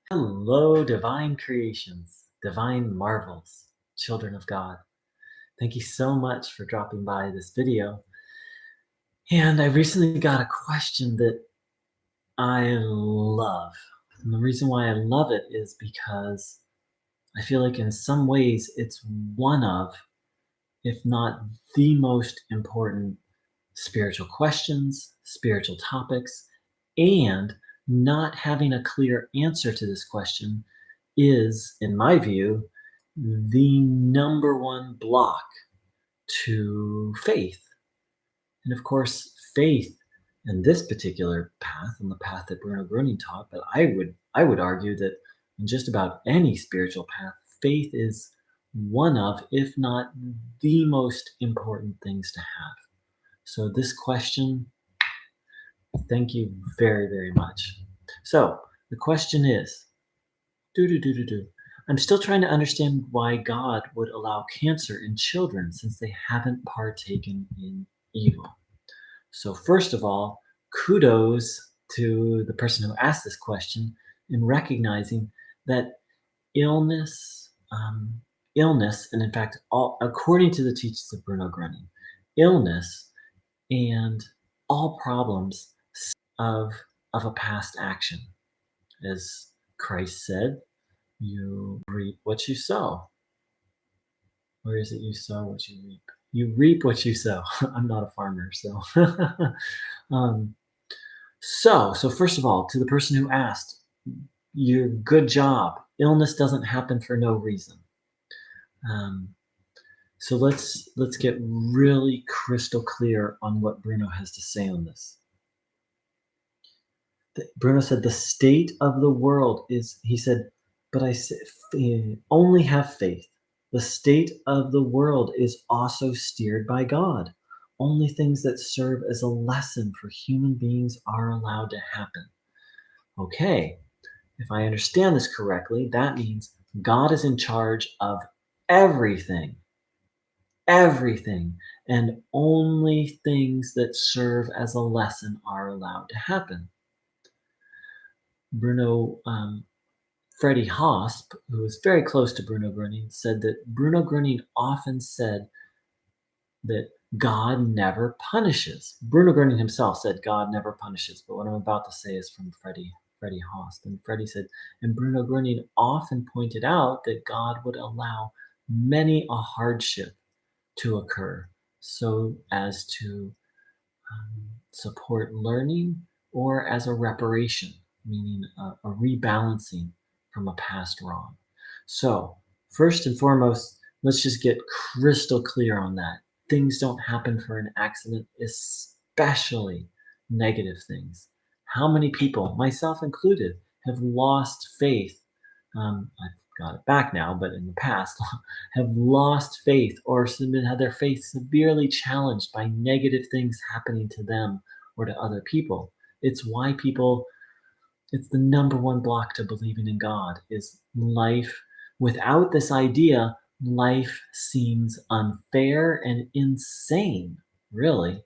Hello, divine creations, divine marvels, children of God. Thank you so much for dropping by this video. And I recently got a question that I love. And the reason why I love it is because I feel like in some ways it's one of, if not the most important spiritual questions, spiritual topics, and not having a clear answer to this question is, in my view, the number one block to faith. And of course, faith in this particular path, and the path that Bruno Groening taught, but I would argue that in just about any spiritual path, faith is one of, if not the most important things to have. So this question, thank you very, very much. So the question is, do do do do do. I'm still trying to understand why God would allow cancer in children since they haven't partaken in evil. So first of all, kudos to the person who asked this question in recognizing that illness, illness, and in fact, all according to the teachings of Bruno Groening, illness and all problems of of a past action, as Christ said, you reap what you sow. Where is it? You sow what you reap. You reap what you sow. I'm not a farmer, so. um, so first of all, to the person who asked, your good job. Illness doesn't happen for no reason. Um, so let's get really crystal clear on what Bruno has to say on this. Bruno said the state of the world is. He said, but I say, only have faith. The state of the world is also steered by God. Only things that serve as a lesson for human beings are allowed to happen. Okay, if I understand this correctly, that means God is in charge of everything, everything, and only things that serve as a lesson are allowed to happen. Bruno Freddie Hosp, who was very close to Bruno Groening, said that Bruno Groening often said that God never punishes. Bruno Groening himself said God never punishes, but what I'm about to say is from Freddie Hosp. And Freddie said, and Bruno Groening often pointed out that God would allow many a hardship to occur so as to support learning or as a reparation, meaning a rebalancing from a past wrong. So, first and foremost, let's just get crystal clear on that. Things don't happen for an accident, especially negative things. How many people, myself included, have lost faith? I've got it back now, but in the past, have lost faith or had their faith severely challenged by negative things happening to them or to other people. It's why people, it's the number one block to believing in God is life. Without this idea, life seems unfair and insane, really.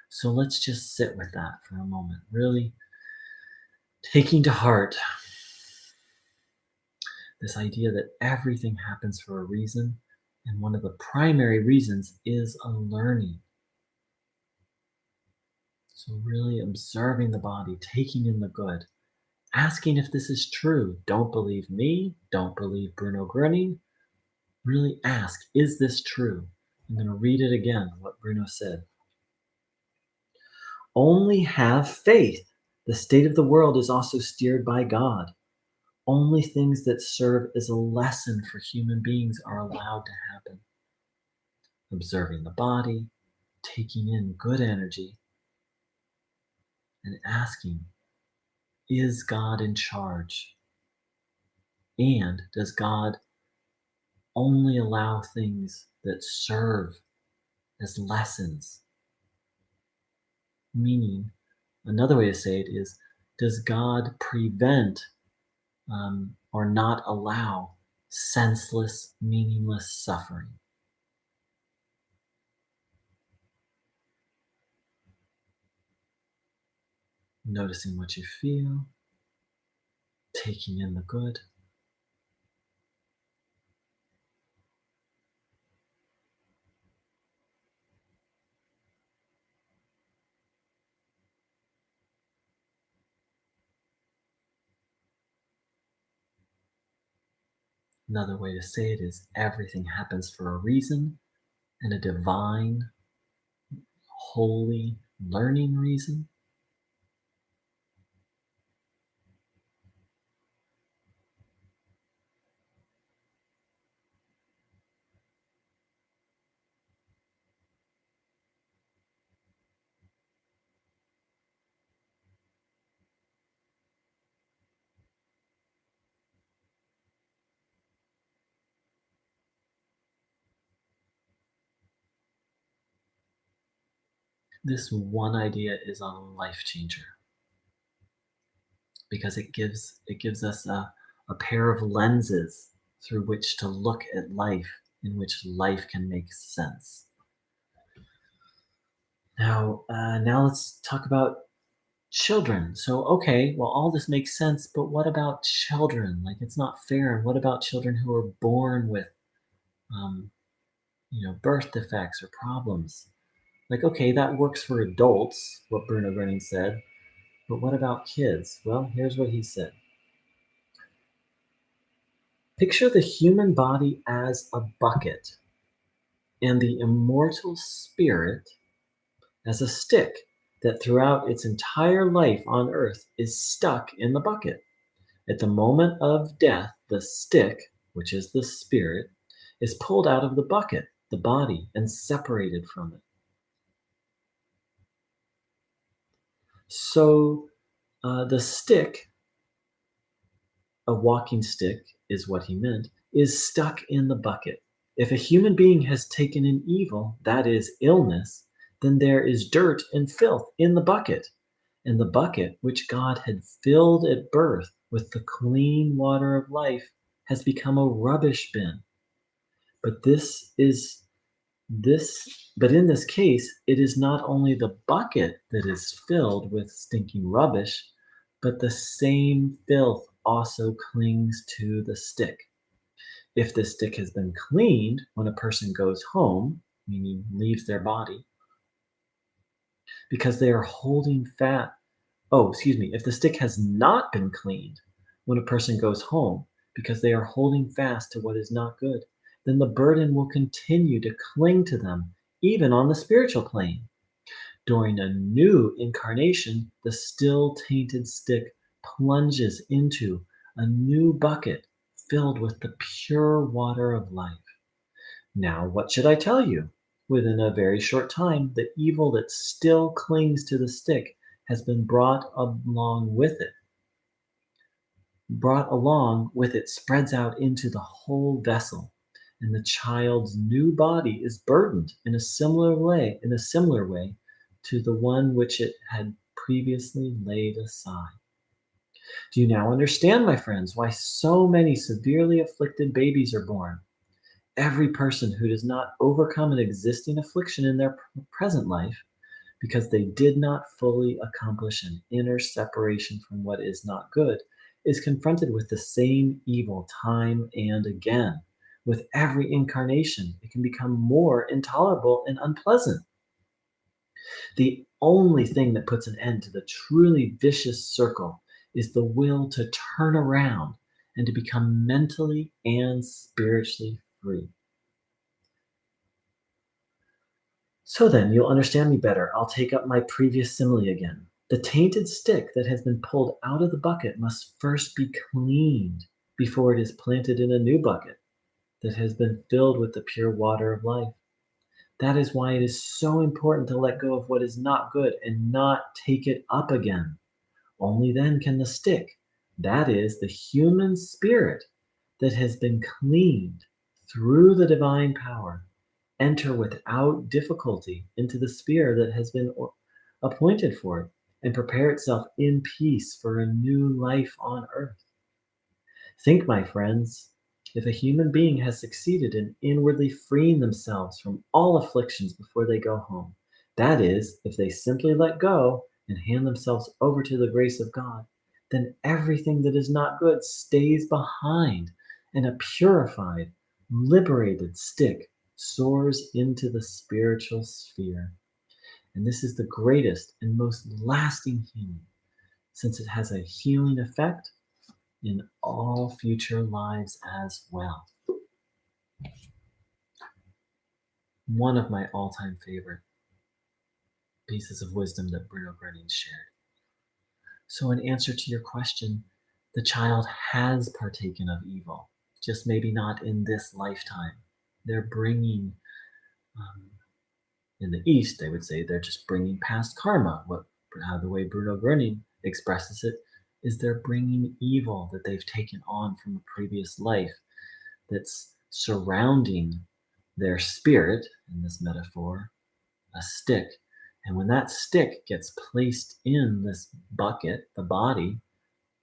So let's just sit with that for a moment, really taking to heart this idea that everything happens for a reason, and one of the primary reasons is a learning. So, really observing the body, taking in the good, asking if this is true. Don't believe me, don't believe Bruno Groening. Really ask, is this true? I'm going to read it again, what Bruno said. Only have faith. The state of the world is also steered by God. Only things that serve as a lesson for human beings are allowed to happen. Observing the body, taking in good energy, and asking, is God in charge? And does God only allow things that serve as lessons? Meaning, another way to say it is, does God prevent or not allow senseless, meaningless suffering? Noticing what you feel, taking in the good. Another way to say it is everything happens for a reason and a divine, holy, learning reason. This one idea is a life changer because it gives us a pair of lenses through which to look at life, in which life can make sense. Now let's talk about children. So, okay, well, all this makes sense, but what about children? Like, it's not fair. And what about children who are born with, um, birth defects or problems? Like, okay, that works for adults, what Bruno Groening said, but what about kids? Well, here's what he said. Picture the human body as a bucket and the immortal spirit as a stick that throughout its entire life on earth is stuck in the bucket. At the moment of death, the stick, which is the spirit, is pulled out of the bucket, the body, and separated from it. So the stick, a walking stick is what he meant, is stuck in the bucket. If a human being has taken an evil, that is, illness, then there is dirt and filth in the bucket. And the bucket, which God had filled at birth with the clean water of life, has become a rubbish bin. But in this case, it is not only the bucket that is filled with stinking rubbish, but the same filth also clings to the stick. If the stick has been cleaned when a person goes home, meaning leaves their body, because they are holding fat. Oh, excuse me. If the stick has not been cleaned when a person goes home because they are holding fast to what is not good, then the burden will continue to cling to them, even on the spiritual plane. During a new incarnation, the still tainted stick plunges into a new bucket filled with the pure water of life. Now, what should I tell you? Within a very short time, the evil that still clings to the stick has been brought along with it spreads out into the whole vessel, and the child's new body is burdened in a similar way to the one which it had previously laid aside. Do you now understand, my friends, why so many severely afflicted babies are born? Every person who does not overcome an existing affliction in their present life because they did not fully accomplish an inner separation from what is not good, is confronted with the same evil time and again. With every incarnation, it can become more intolerable and unpleasant. The only thing that puts an end to the truly vicious circle is the will to turn around and to become mentally and spiritually free. So then, you'll understand me better. I'll take up my previous simile again. The tainted stick that has been pulled out of the bucket must first be cleaned before it is planted in a new bucket that has been filled with the pure water of life. That is why it is so important to let go of what is not good and not take it up again. Only then can the stick, that is, the human spirit that has been cleaned through the divine power, enter without difficulty into the sphere that has been appointed for it and prepare itself in peace for a new life on earth. Think, my friends, if a human being has succeeded in inwardly freeing themselves from all afflictions before they go home, that is, if they simply let go and hand themselves over to the grace of God, then everything that is not good stays behind, and a purified, liberated stick soars into the spiritual sphere. And this is the greatest and most lasting healing, since it has a healing effect in all future lives as well. One of my all time favorite pieces of wisdom that Bruno Groening shared. So, in answer to your question, the child has partaken of evil, just maybe not in this lifetime. They're bringing, um, in the East, they would say they're just bringing past karma. How the way Bruno Groening expresses it is they're bringing evil that they've taken on from a previous life that's surrounding their spirit, in this metaphor, a stick. And when that stick gets placed in this bucket, the body,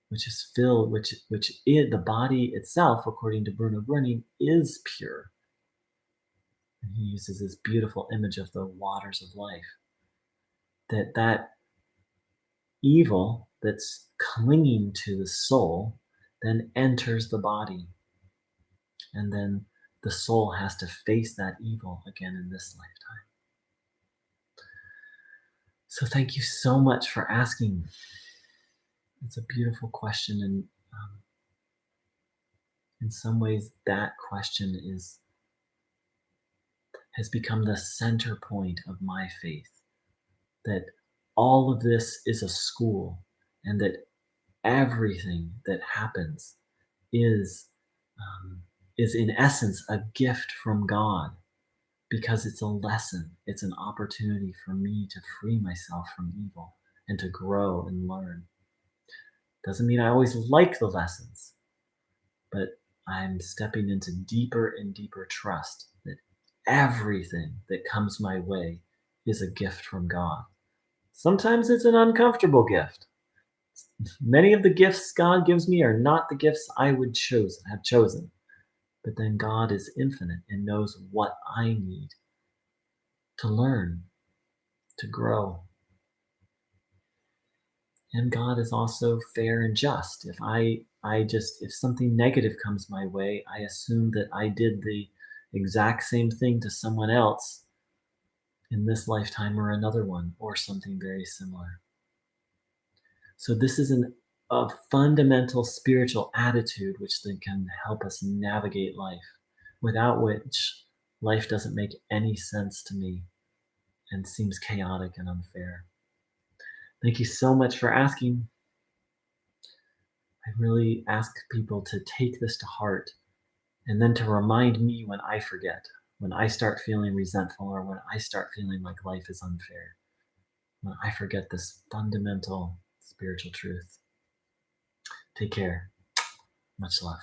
which is filled, the body itself, according to Bruno Groening, is pure. And he uses this beautiful image of the waters of life. That evil that's clinging to the soul then enters the body. And then the soul has to face that evil again in this lifetime. So thank you so much for asking. It's a beautiful question, and in some ways, that question has become the center point of my faith. That all of this is a school, and that everything that happens is is in essence a gift from God, because it's a lesson. It's an opportunity for me to free myself from evil and to grow and learn. Doesn't mean I always like the lessons, but I'm stepping into deeper and deeper trust that everything that comes my way is a gift from God. Sometimes it's an uncomfortable gift. Many of the gifts God gives me are not the gifts I would have chosen. But then God is infinite and knows what I need to learn, to grow. And God is also fair and just. If something negative comes my way, I assume that I did the exact same thing to someone else in this lifetime or another one, or something very similar. So this is a fundamental spiritual attitude which then can help us navigate life, without which life doesn't make any sense to me and seems chaotic and unfair. Thank you so much for asking. I really ask people to take this to heart, and then to remind me when I forget, when I start feeling resentful, or when I start feeling like life is unfair, when I forget this fundamental spiritual truth. Take care. Much love.